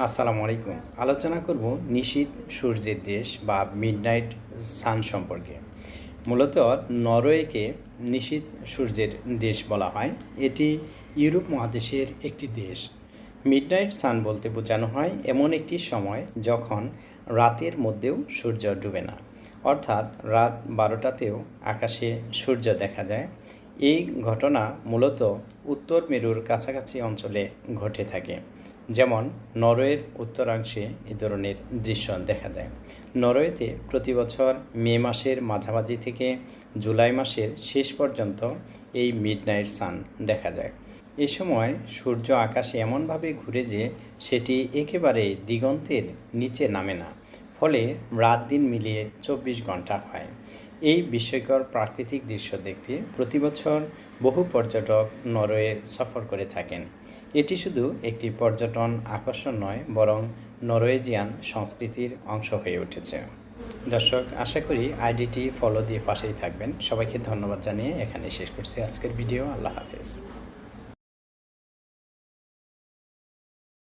আসসালামু আলাইকুম। আলোচনা করব নিশীথ সূর্যের দেশ বা মিডনাইট সান সম্পর্কে। মূলত নরওয়েকে নিশীথ সূর্যের দেশ বলা হয়। এটি ইউরোপ মহাদেশের একটি দেশ। মিডনাইট সান বলতে বোঝানো হয় এমন একটি সময় যখন রাতের মধ্যেও সূর্য ডুবে না, অর্থাৎ রাত 12টাতেও আকাশে সূর্য দেখা যায়। এই ঘটনা মূলত উত্তর মেরুর কাছাকাছি অঞ্চলে ঘটে থাকে, যেমন নরওয়ের উত্তরাংশে এ ধরনের দৃশ্য দেখা যায়। নরওয়েতে প্রতি বছর মে মাসের মাঝামাঝি থেকে জুলাই মাসের শেষ পর্যন্ত এই মিডনাইট সান দেখা যায়। এ সময় সূর্য আকাশে এমনভাবে ঘুরে যে সেটি একেবারে দিগন্তের নিচে নামে না, ফলে রাত দিন মিলিয়ে 24 ঘন্টা হয়। এই বিস্ময়কর প্রাকৃতিক দৃশ্য দেখতে প্রতি বছর বহু পর্যটক নরওয়ে সফর করে থাকেন। এটি শুধু একটি পর্যটন আকর্ষণ নয়, বরং নরওয়েজিয়ান সংস্কৃতির অংশ হয়ে উঠেছে। দর্শক, আশা করি আইডিটি ফলো দিয়ে পাশেই থাকবেন। সবাইকে ধন্যবাদ জানিয়ে এখানে শেষ করছি আজকের ভিডিও। আল্লাহ হাফেজ।